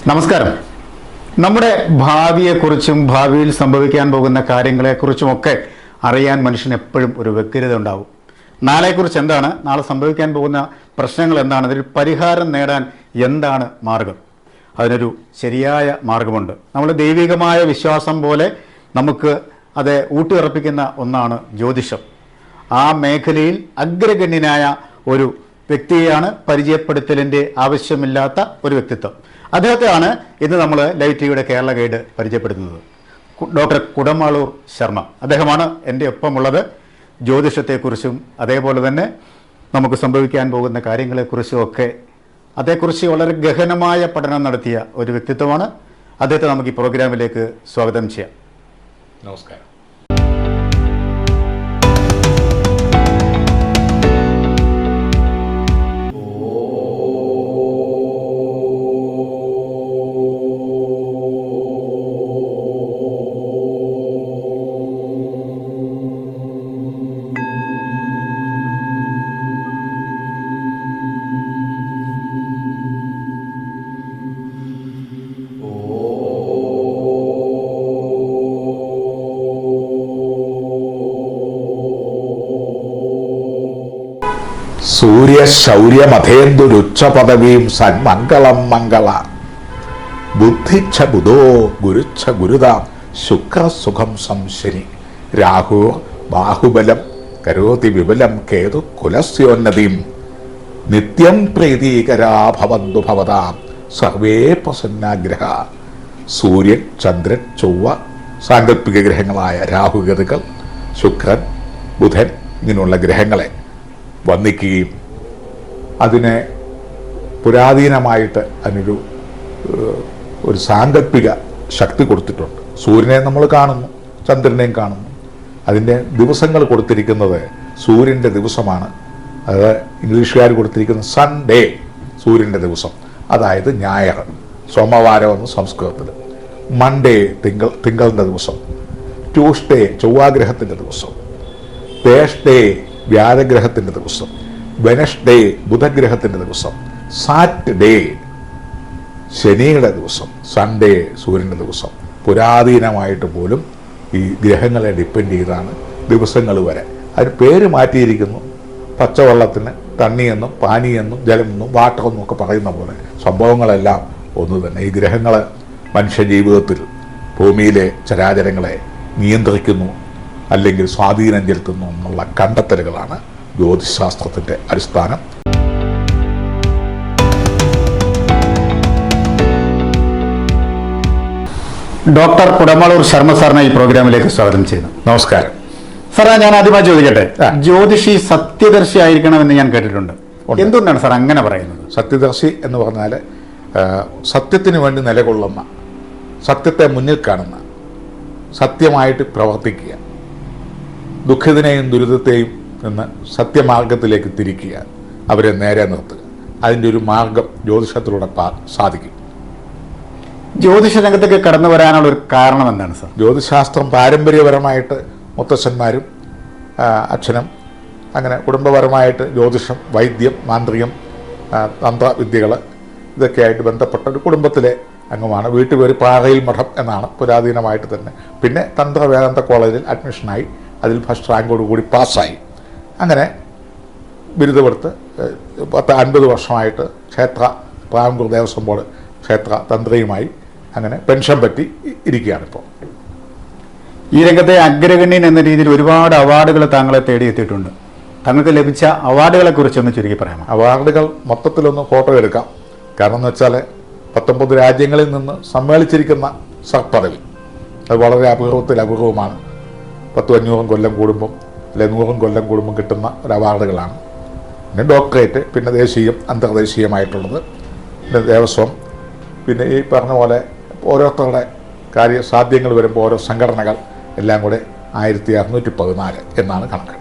നമസ്കാരം. നമ്മുടെ ഭാവിയെക്കുറിച്ചും ഭാവിയിൽ സംഭവിക്കാൻ പോകുന്ന കാര്യങ്ങളെക്കുറിച്ചുമൊക്കെ അറിയാൻ മനുഷ്യന് എപ്പോഴും ഒരു വ്യഗ്രത ഉണ്ടാവും. നാളെക്കുറിച്ച് എന്താണ്, നാളെ സംഭവിക്കാൻ പോകുന്ന പ്രശ്നങ്ങൾ എന്താണ്, അതിന് പരിഹാരം നേടാൻ എന്താണ് മാർഗം? അതിനൊരു ശരിയായ മാർഗമുണ്ട്. നമ്മുടെ ദൈവികമായ വിശ്വാസം പോലെ നമുക്ക് അത് ഊട്ടിയുറപ്പിക്കുന്ന ഒന്നാണ് ജ്യോതിഷം. ആ മേഖലയിൽ അഗ്രഗണ്യനായ ഒരു വ്യക്തിയെയാണ് പരിചയപ്പെടുത്തലിൻ്റെ ആവശ്യമില്ലാത്ത ഒരു വ്യക്തിത്വം. അദ്ദേഹത്തെയാണ് ഇന്ന് നമ്മൾ ലൈവ് ടിവിയുടെ കേരള ഗൈഡ് പരിചയപ്പെടുത്തുന്നത്. ഡോക്ടർ കുടമാളൂർ ശർമ്മ അദ്ദേഹമാണ് എൻ്റെ ഒപ്പമുള്ളത്. ജ്യോതിഷത്തെക്കുറിച്ചും അതേപോലെ തന്നെ നമുക്ക് സംഭവിക്കാൻ പോകുന്ന കാര്യങ്ങളെക്കുറിച്ചും ഒക്കെ അതേക്കുറിച്ച് വളരെ ഗഹനമായ പഠനം നടത്തിയ ഒരു വ്യക്തിത്വമാണ്. അദ്ദേഹത്തെ നമുക്ക് ഈ പ്രോഗ്രാമിലേക്ക് സ്വാഗതം ചെയ്യാം. നമസ്കാരം. സൂര്യശൗര്യമധേന്ദുരുച്ച പദവീം സന്മംഗളം മംഗള ബുദ്ധിച്ഛ ബുധോ ഗുരുച്ഛ ഗുരുതാം ശുക്രസുഖം സംശരി രാഹു ബാഹുബലം കരോതി വിപുലം കേതു കുലസ്യോന്നതിം നിത്യം പ്രീതികരാ ഭവന്തു ഭവതാം സർവേ പ്രസന്നാഗ്രഹ. സൂര്യൻ, ചന്ദ്രൻ, ചൊവ്വ, സാങ്കല്പിക ഗ്രഹങ്ങളായ രാഹുകേതുക്കൾ, ശുക്രൻ, ബുധൻ ഇങ്ങനെയുള്ള ഗ്രഹങ്ങളെ വന്ദിക്കുകയും അതിനെ പുരാതീനമായിട്ട് അതിനൊരു സാങ്കല്പിക ശക്തി കൊടുത്തിട്ടുണ്ട്. സൂര്യനെ നമ്മൾ കാണുന്നു, ചന്ദ്രനെയും കാണുന്നു. അതിൻ്റെ ദിവസങ്ങൾ കൊടുത്തിരിക്കുന്നത് സൂര്യൻ്റെ ദിവസമാണ്. അത് ഇംഗ്ലീഷുകാർ കൊടുത്തിരിക്കുന്ന സൺഡേ, സൂര്യൻ്റെ ദിവസം, അതായത് ഞായർ. സോമവാരമെന്ന് സംസ്കൃതത്തിൽ. മൺഡേ തിങ്കളുടെ ദിവസം. ട്യൂസ്ഡേ ചൊവ്വാഗ്രഹത്തിൻ്റെ ദിവസം. തേഴ്സ്ഡേ വ്യാഴഗ്രഹത്തിൻ്റെ ദിവസം. വെനസ്ഡേ ബുധഗ്രഹത്തിൻ്റെ ദിവസം. സാറ്റർഡേ ശനിയുടെ ദിവസം. സൺഡേ സൂര്യൻ്റെ ദിവസം. പുരാതീനമായിട്ട് പോലും ഈ ഗ്രഹങ്ങളെ ഡിപ്പെൻഡ് ചെയ്താണ് ദിവസങ്ങൾ വരെ. അതിന് പേര് മാറ്റിയിരിക്കുന്നു. പച്ചവെള്ളത്തിന് തണ്ണിയെന്നും പാനിയെന്നും ജലമെന്നും വാട്ടറെന്നും ഒക്കെ പറയുന്ന പോലെ സംഭവങ്ങളെല്ലാം ഒന്ന് തന്നെ. ഈ ഗ്രഹങ്ങൾ മനുഷ്യ ജീവിതത്തിൽ ഭൂമിയിലെ ചരാചരങ്ങളെ നിയന്ത്രിക്കുന്നു അല്ലെങ്കിൽ സ്വാധീനം ചെലുത്തുന്നു എന്നുള്ള കണ്ടെത്തലുകളാണ് ജ്യോതിശാസ്ത്രത്തിൻ്റെ അടിസ്ഥാനം. ഡോക്ടർ കുടമാളൂർ ശർമ്മ സാറിനെ ഈ പ്രോഗ്രാമിലേക്ക് സ്വാഗതം ചെയ്യുന്നു. നമസ്കാരം സാറേ, ഞാൻ ആദ്യമായി ചോദിക്കട്ടെ, ജ്യോതിഷി സത്യദർശി ആയിരിക്കണമെന്ന് ഞാൻ കേട്ടിട്ടുണ്ട്. എന്തുകൊണ്ടാണ് സാർ അങ്ങനെ പറയുന്നത്? സത്യദർശി എന്ന് പറഞ്ഞാൽ സത്യത്തിന് വേണ്ടി നിലകൊള്ളുന്ന, സത്യത്തെ മുന്നിൽ കാണുന്ന, സത്യമായിട്ട് പ്രവർത്തിക്കുക, ദുഃഖിതനെയും ദുരിതത്തെയും നിന്ന് സത്യമാർഗത്തിലേക്ക് തിരിക്കുക, അവരെ നേരെ നിർത്തുക. അതിൻ്റെ ഒരു മാർഗം ജ്യോതിഷത്തിലൂടെ സാധിക്കും. ജ്യോതിഷ രംഗത്തേക്ക് കടന്നു വരാനുള്ള ഒരു കാരണം എന്താണ് സാർ? ജ്യോതിശാസ്ത്രം പാരമ്പര്യപരമായിട്ട് മുത്തശ്ശന്മാരും അച്ഛനും അങ്ങനെ കുടുംബപരമായിട്ട് ജ്യോതിഷം, വൈദ്യം, മാന്ത്രികം, തന്ത്രവിദ്യകൾ ഇതൊക്കെയായിട്ട് ബന്ധപ്പെട്ട ഒരു കുടുംബത്തിലെ അംഗമാണ്. വീട്ടുപേര് പാറയിൽ മഠം എന്നാണ് പുരാതനമായിട്ട് തന്നെ. പിന്നെ തന്ത്രവേദാന്ത കോളേജിൽ അഡ്മിഷനായി അതിൽ ഫസ്റ്റ് റാങ്കോടുകൂടി പാസ്സായി. അങ്ങനെ ബിരുദമെടുത്ത് 50 വർഷമായിട്ട് ക്ഷേത്ര പ്രാവൻകൂർ ദേവസ്വം ബോർഡ് ക്ഷേത്ര തന്ത്രിയുമായി അങ്ങനെ പെൻഷൻ പറ്റി ഇരിക്കുകയാണിപ്പോൾ. ഈ രംഗത്തെ അഗ്രഗണ്യൻ എന്ന രീതിയിൽ ഒരുപാട് അവാർഡുകൾ താങ്കളെ തേടിയെത്തിയിട്ടുണ്ട്. താങ്കൾക്ക് ലഭിച്ച അവാർഡുകളെ കുറിച്ചൊന്ന് ചുരുക്കി പറയാമോ? അവാർഡുകൾ മൊത്തത്തിലൊന്ന് ഫോട്ടോ എടുക്കാം. കാരണം എന്ന് വെച്ചാൽ 19 രാജ്യങ്ങളിൽ നിന്ന് സമ്മേളിച്ചിരിക്കുന്ന സർപ്പദവി അത് വളരെ അപൂർവമാണ്. 10-500 കൊല്ലം കൂടുമ്പം അല്ലെങ്കിൽ 100 കൊല്ലം കൂടുമ്പം കിട്ടുന്ന ഒരു അവാർഡുകളാണ്. പിന്നെ ഡോക്ടറേറ്റ്, പിന്നെ ദേശീയം, അന്തർദേശീയമായിട്ടുള്ളത്, പിന്നെ ദേവസ്വം, പിന്നെ ഈ പറഞ്ഞ പോലെ ഓരോരുത്തരുടെ കാര്യസാധ്യങ്ങൾ വരുമ്പോൾ ഓരോ സംഘടനകൾ എല്ലാം കൂടെ 1614 എന്നാണ് കണക്ക്.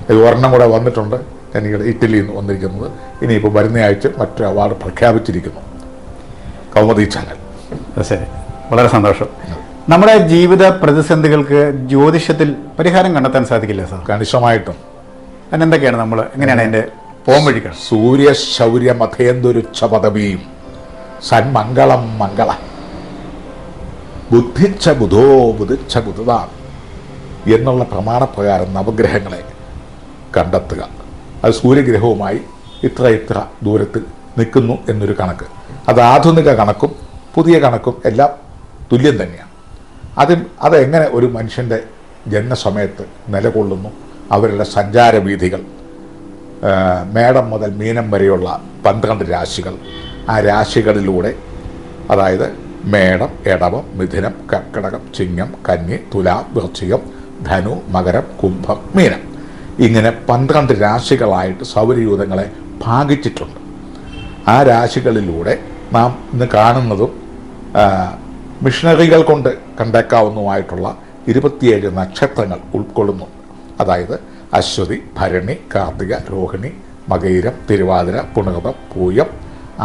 ഇത് ഒരെണ്ണം കൂടെ വന്നിട്ടുണ്ട്, എനിക്ക് ഇറ്റലിയിൽ നിന്ന് വന്നിരിക്കുന്നത്. ഇനിയിപ്പോൾ വരുന്ന ആഴ്ച മറ്റൊരു അവാർഡ് പ്രഖ്യാപിച്ചിരിക്കുന്നു, കൗമുദി ചാനൽ. ശരി, വളരെ സന്തോഷം. നമ്മുടെ ജീവിത പ്രതിസന്ധികൾക്ക് ജ്യോതിഷത്തിൽ പരിഹാരം കണ്ടെത്താൻ സാധിക്കില്ല സാർ? കണിശമായിട്ടും. അതിനെന്തൊക്കെയാണ്, നമ്മൾ എങ്ങനെയാണ് അതിൻ്റെ പോംവഴികൾ? സൂര്യശൗര്യമധേന്ദുരുച്ച പദവിയും സന്മംഗളം മംഗള, ബുദ്ധിച്ച ബുധോ ബുധിച്ച ബുധതാണ് എന്നുള്ള പ്രമാണപ്രകാരം നവഗ്രഹങ്ങളെ കണ്ടെത്തുക. അത് സൂര്യഗ്രഹവുമായി ഇത്ര ദൂരത്തിൽ നിൽക്കുന്നു എന്നൊരു കണക്ക്. അത് ആധുനിക കണക്കും പുതിയ കണക്കും എല്ലാം തുല്യം തന്നെയാണ്. അതെങ്ങനെ ഒരു മനുഷ്യൻ്റെ ജന്മസമയത്ത് നിലകൊള്ളുന്നു, അവരുടെ സഞ്ചാരവീഥികൾ, മേടം മുതൽ മീനം വരെയുള്ള 12 രാശികൾ, ആ രാശികളിലൂടെ, അതായത് മേടം, എടവം, മിഥുനം, കർക്കിടകം, ചിങ്ങം, കന്നി, തുലാം, വൃശ്ചികം, ധനു, മകരം, കുംഭം, മീനം, ഇങ്ങനെ 12 രാശികളായിട്ട് സൗരയൂഥങ്ങളെ ഭാഗിച്ചിട്ടുണ്ട്. ആ രാശികളിലൂടെ നാം ഇന്ന് കാണുന്നതും മിഷണറികൾ കൊണ്ട് കണ്ടേക്കാവുന്നതുമായിട്ടുള്ള 27 നക്ഷത്രങ്ങൾ ഉൾക്കൊള്ളുന്നുണ്ട്. അതായത് അശ്വതി, ഭരണി, കാർത്തിക, രോഹിണി, മകയിരം, തിരുവാതിര, പുണർതം, പൂയം,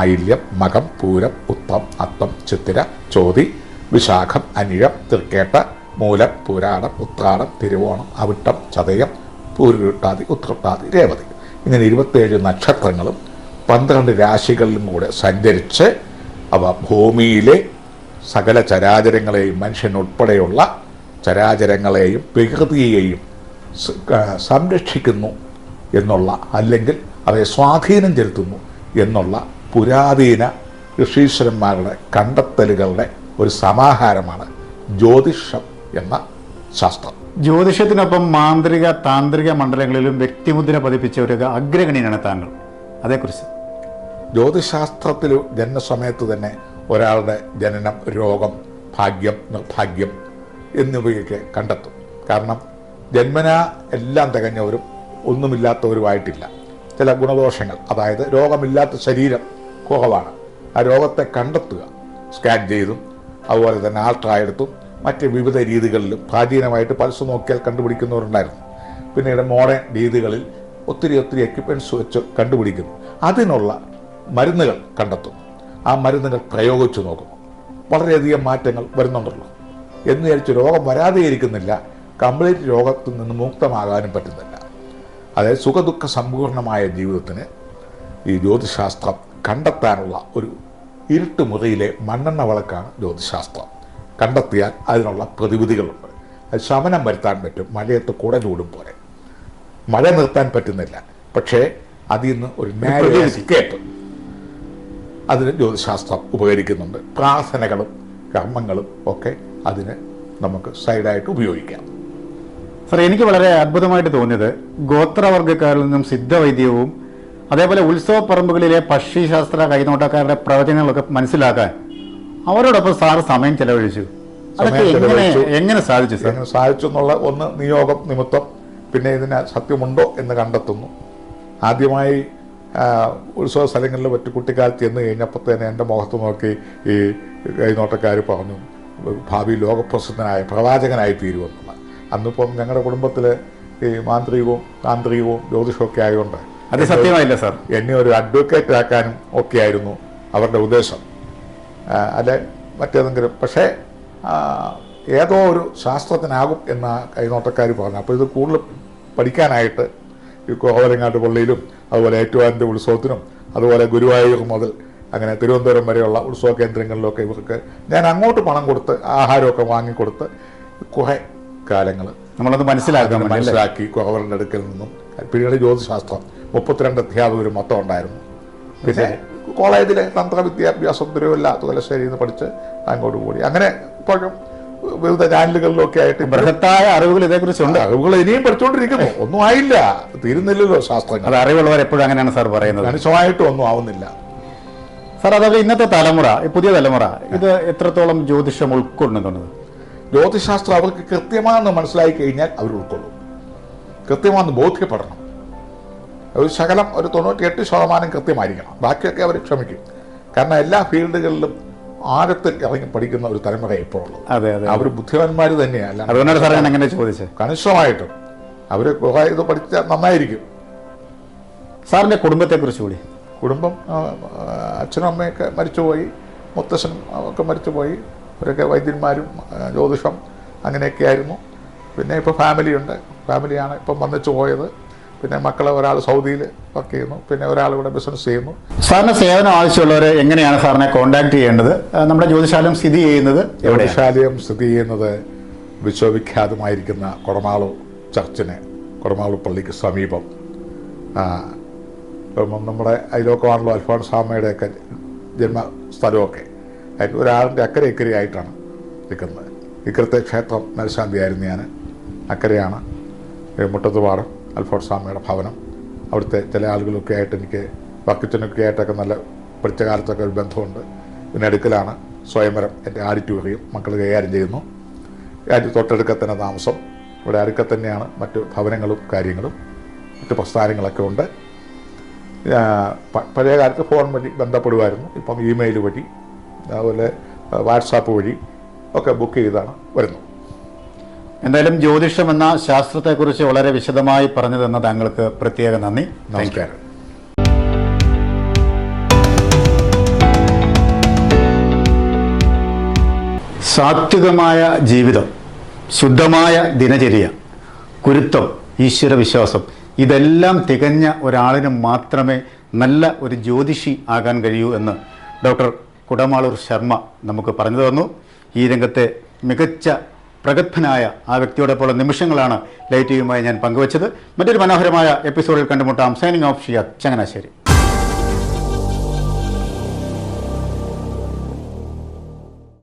ആയില്യം, മകം, പൂരം, ഉത്തം, അത്തം, ചിത്തിര, ചോതി, വിശാഖം, അനിഴം, തൃക്കേട്ട, മൂലം, പുരാടം, ഉത്രാടം, തിരുവോണം, അവിട്ടം, ചതയം, പൂരുരുട്ടാതി, ഉത്രട്ടാതി, രേവതി, ഇങ്ങനെ 27 നക്ഷത്രങ്ങളും 12 രാശികളിലും കൂടെ സഞ്ചരിച്ച് അവ ഭൂമിയിലെ സകല ചരാചരങ്ങളെയും, മനുഷ്യനുൾപ്പെടെയുള്ള ചരാചരങ്ങളെയും പ്രകൃതിയെയും സംരക്ഷിക്കുന്നു എന്നുള്ള, അല്ലെങ്കിൽ അവയെ സ്വാധീനം ചെലുത്തുന്നു എന്നുള്ള പുരാതന ഋഷീശ്വരന്മാരുടെ കണ്ടെത്തലുകളുടെ ഒരു സമാഹാരമാണ് ജ്യോതിഷം എന്ന ശാസ്ത്രം. ജ്യോതിഷത്തിനൊപ്പം മാന്ത്രിക താന്ത്രിക മണ്ഡലങ്ങളിലും വ്യക്തിമുദ്ര പതിപ്പിച്ച ഒരു അഗ്രഗണ്യനാണ് താങ്കൾ. അതേക്കുറിച്ച് ജ്യോതിശാസ്ത്രത്തിൽ ജനനസമയത്ത് തന്നെ ഒരാളുടെ ജനനം, രോഗം, ഭാഗ്യം, നിർഭാഗ്യം എന്നിവയൊക്കെ കണ്ടെത്തും. കാരണം ജന്മനാ എല്ലാം തികഞ്ഞവരും ഒന്നുമില്ലാത്തവരുമായിട്ടില്ല. ചില ഗുണദോഷങ്ങൾ, അതായത് രോഗമില്ലാത്ത ശരീരം കുറവാണ്. ആ രോഗത്തെ കണ്ടെത്തുക സ്കാൻ ചെയ്തും അതുപോലെ തന്നെ ആൾട്രായെടുത്തും മറ്റ് വിവിധ രീതികളിലും പ്രാചീനമായിട്ട് പൾസ് നോക്കിയാൽ കണ്ടുപിടിക്കുന്നവരുണ്ടായിരുന്നു. പിന്നീട് മോഡേൺ രീതികളിൽ ഒത്തിരി എക്യുപ്മെൻറ്റ്സ് വെച്ച് കണ്ടുപിടിക്കുന്നു. അതിനുള്ള മരുന്നുകൾ കണ്ടെത്തും. ആ മരുന്നുകൾ പ്രയോഗിച്ചു നോക്കുന്നു. വളരെയധികം മാറ്റങ്ങൾ വരുന്നുണ്ടല്ലോ എന്ന് വിചാരിച്ച് രോഗം വരാതെ ഇരിക്കുന്നില്ല, കംപ്ലീറ്റ് രോഗത്തിൽ നിന്ന് മുക്തമാകാനും പറ്റുന്നില്ല. അതായത് സുഖദുഃഖ സമ്പൂർണമായ ജീവിതത്തിന് ഈ ജ്യോതിശാസ്ത്രം കണ്ടെത്താനുള്ള ഒരു ഇരുട്ട് മുറിയിലെ മണ്ണെണ്ണ വിളക്കാണ് ജ്യോതിശാസ്ത്രം. കണ്ടെത്തിയാൽ അതിനുള്ള പ്രതിവിധികളുണ്ട്. അത് ശമനം വരുത്താൻ പറ്റും. മഴയത്ത് കുട ചൂടും പോലെ മഴ നിർത്താൻ പറ്റുന്നില്ല, പക്ഷേ അതിൽ നിന്ന് ഒരു എസ്കേപ്പ് അതിന് ജ്യോതിശാസ്ത്രം ഉപകരിക്കുന്നുണ്ട്. പ്രാർത്ഥനകളും കർമ്മങ്ങളും ഒക്കെ അതിന് നമുക്ക് സൈഡായിട്ട് ഉപയോഗിക്കാം. സാർ, എനിക്ക് വളരെ അത്ഭുതമായിട്ട് തോന്നിയത് ഗോത്രവർഗ്ഗക്കാരിൽ നിന്നും സിദ്ധവൈദ്യവും അതേപോലെ ഉത്സവപ്പറമ്പുകളിലെ പക്ഷിശാസ്ത്ര കൈനോട്ടക്കാരുടെ പ്രവചനങ്ങളൊക്കെ മനസ്സിലാക്കാൻ അവരോടൊപ്പം സാറ് സമയം ചെലവഴിച്ചു. അതൊക്കെ എങ്ങനെ സാധിച്ചു സാർ? എങ്ങനെ സാധിച്ചു എന്നുള്ള ഒന്ന് നിയോഗം നിമിത്തം, പിന്നെ ഇതിന് സത്യമുണ്ടോ എന്ന് കണ്ടെത്തുന്നു. ആദ്യമായി ഉത്സവ സ്ഥലങ്ങളിൽ മറ്റു കുട്ടിക്കാലത്ത് ചെന്ന് കഴിഞ്ഞപ്പോൾ തന്നെ എൻ്റെ മുഖത്ത് നോക്കി ഈ കൈനോട്ടക്കാർ പറഞ്ഞു, ഭാവി ലോകപ്രസിദ്ധനായ പ്രവാചകനായി തീരുമെന്നുള്ള. അന്നിപ്പം ഞങ്ങളുടെ കുടുംബത്തിൽ ഈ മാന്ത്രികവും താന്ത്രികവും ജ്യോതിഷമൊക്കെ ആയതുകൊണ്ട് അത് സത്യമായില്ല സാർ. എന്നെ ഒരു അഡ്വക്കേറ്റ് ആക്കാനും ഒക്കെ ആയിരുന്നു അവരുടെ ഉദ്ദേശം, അല്ലെ മറ്റേതെങ്കിലും. പക്ഷേ ഏതോ ഒരു ശാസ്ത്രത്തിനാകും എന്ന കൈനോട്ടക്കാർ പറഞ്ഞു. അപ്പോൾ ഇത് കൂടുതൽ പഠിക്കാനായിട്ട് ഈ കോവലങ്ങാട്ട് പള്ളിയിലും അതുപോലെ ഏറ്റുവാൻ്റെ ഉത്സവത്തിനും അതുപോലെ ഗുരുവായൂർ മുതൽ അങ്ങനെ തിരുവനന്തപുരം വരെയുള്ള ഉത്സവ കേന്ദ്രങ്ങളിലൊക്കെ ഇവർക്ക് ഞാൻ അങ്ങോട്ട് പണം കൊടുത്ത് ആഹാരമൊക്കെ വാങ്ങിക്കൊടുത്ത് കുറേ കാലങ്ങൾ നമ്മളത് മനസ്സിലാക്കി കോവലൻ്റെ അടുക്കൽ നിന്നും. പിന്നീട് ജ്യോതിശാസ്ത്രം 32 അധ്യാപകർ മൊത്തം ഉണ്ടായിരുന്നു. പിന്നെ കോളേജിലെ തന്ത്രവിദ്യാഭ്യാസം തിരുവല്ല തുകലശ്ശേരിയിൽ നിന്ന് പഠിച്ച് അങ്ങോട്ട് കൂടി. അങ്ങനെ ഇപ്പോഴും വിവിധ ചാനലുകളിലൊക്കെ ആയിട്ട് ബൃഹത്തായ അറിവുകൾ ഇതേക്കുറിച്ചുണ്ട്. അറിവുകൾ ഇനിയും പഠിച്ചുകൊണ്ടിരിക്കുന്നു. ഒന്നും ആയില്ല, തീരുന്നില്ലല്ലോ ശാസ്ത്രങ്ങൾ. അത് അറിവുള്ളവർ എപ്പോഴും അങ്ങനെയാണ് സാർ പറയുന്നത്. മനുഷ്യമായിട്ടും ഒന്നും ആവുന്നില്ല സാർ. അതേപോലെ ഇന്നത്തെ തലമുറ, പുതിയ തലമുറ ഇത് എത്രത്തോളം ജ്യോതിഷം ഉൾക്കൊള്ളുന്നുണ്ട്? ജ്യോതിശാസ്ത്രം അവർക്ക് കൃത്യമാണെന്ന് മനസ്സിലാക്കി കഴിഞ്ഞാൽ അവർ ഉൾക്കൊള്ളും. കൃത്യമാണെന്ന് ബോധ്യപ്പെടണം. ഒരു ശകലം ഒരു 98% കൃത്യമായിരിക്കണം. ബാക്കിയൊക്കെ അവർ ക്ഷമിക്കും. കാരണം എല്ലാ ഫീൽഡുകളിലും ആഴത്തിൽ ഇറങ്ങി പഠിക്കുന്ന ഒരു തലമുറ ഇപ്പോഴുള്ളൂ. അവർ ബുദ്ധിമാന്മാർ തന്നെയല്ല. അതുകൊണ്ടാണ് സാർ ഞാൻ അങ്ങനെ ചോദിച്ചത്. കണിശമായിട്ടും അവർ ഇത് പഠിച്ചാൽ നന്നായിരിക്കും. സാറിൻ്റെ കുടുംബത്തെക്കുറിച്ച് കൂടി. കുടുംബം അച്ഛനും അമ്മയൊക്കെ മരിച്ചുപോയി, മുത്തശ്ശനും ഒക്കെ മരിച്ചുപോയി. അവരൊക്കെ വൈദ്യന്മാരും ജ്യോതിഷം അങ്ങനെയൊക്കെ ആയിരുന്നു. പിന്നെ ഇപ്പോൾ ഫാമിലിയുണ്ട്. ഫാമിലിയാണ് ഇപ്പം വന്നിച്ചു പോയത്. പിന്നെ മക്കളെ ഒരാൾ സൗദിയിൽ വർക്ക് ചെയ്യുന്നു, പിന്നെ ഒരാൾ ഇവിടെ ബിസിനസ് ചെയ്യുന്നു. സാറിന് സേവനം ആവശ്യമുള്ളവരെ എങ്ങനെയാണ് സാറിനെ കോൺടാക്ട് ചെയ്യേണ്ടത്? നമ്മുടെ ജ്യോതിശാലയം സ്ഥിതി ചെയ്യുന്നത് ജ്യോതിശാലയം സ്ഥിതി ചെയ്യുന്നത് വിശ്വവിഖ്യാതമായിരിക്കുന്ന കൊടമാളൂർ ചർച്ചിന്, കൊടമാളൂർ പള്ളിക്ക് സമീപം. നമ്മുടെ അയലോക്കമാണല്ലോ അൽഫോൺസാമ്മയുടെയൊക്കെ ജന്മസ്ഥലമൊക്കെ. അതിന് ഒരാളിൻ്റെ അക്കരെ ഇക്കരയായിട്ടാണ് നിൽക്കുന്നത്. ഇക്കരത്തെ ക്ഷേത്രം മേൽശാന്തിയായിരുന്നു ഞാൻ. അക്കരെയാണ് മുട്ടത്തുപാടം അൽഫോൺസാമ്മയുടെ ഭവനം. അവിടുത്തെ ചില ആളുകളൊക്കെ ആയിട്ട് എനിക്ക് വക്കിച്ചനൊക്കെ ആയിട്ടൊക്കെ നല്ല പഠിച്ച കാലത്തൊക്കെ ഒരു ബന്ധമുണ്ട്. പിന്നെ അടുക്കലാണ് സ്വയംവരം, എൻ്റെ ആഡിറ്റോറിയം മക്കൾ കൈകാര്യം ചെയ്യുന്നു. അതിൻ്റെ തൊട്ടടുക്ക തന്നെ താമസം. ഇവിടെ അടുക്ക തന്നെയാണ് മറ്റു ഭവനങ്ങളും കാര്യങ്ങളും മറ്റു പ്രസ്ഥാനങ്ങളൊക്കെ ഉണ്ട്. പഴയ കാലത്ത് ഫോൺ വഴി ബന്ധപ്പെടുമായിരുന്നു. ഇപ്പം ഇമെയിൽ വഴി, അതുപോലെ വാട്സാപ്പ് വഴി ഒക്കെ ബുക്ക് ചെയ്താണ് വരുന്നത്. എന്തായാലും ജ്യോതിഷം എന്ന ശാസ്ത്രത്തെക്കുറിച്ച് വളരെ വിശദമായി പറഞ്ഞു തന്ന താങ്കൾക്ക് പ്രത്യേക നന്ദി. നമസ്കാരം. സാത്വികമായ ജീവിതം, ശുദ്ധമായ ദിനചര്യ, കുരുത്തം, ഈശ്വരവിശ്വാസം, ഇതെല്ലാം തികഞ്ഞ ഒരാളിന് മാത്രമേ നല്ല ഒരു ജ്യോതിഷി ആകാൻ കഴിയൂ എന്ന് ഡോക്ടർ കുടമാളൂർ ശർമ്മ നമുക്ക് പറഞ്ഞു തന്നു. ഈ രംഗത്തെ മികച്ച പ്രഗത്ഭനായ ആ വ്യക്തിയോടൊപ്പമുള്ള നിമിഷങ്ങളാണ് ലൈറ്റ് ടിവിയുമായി ഞാൻ പങ്കുവച്ചത്. മറ്റൊരു മനോഹരമായ എപ്പിസോഡിൽ കണ്ടുമുട്ടാം. Signing off Shiyad, Changanassery.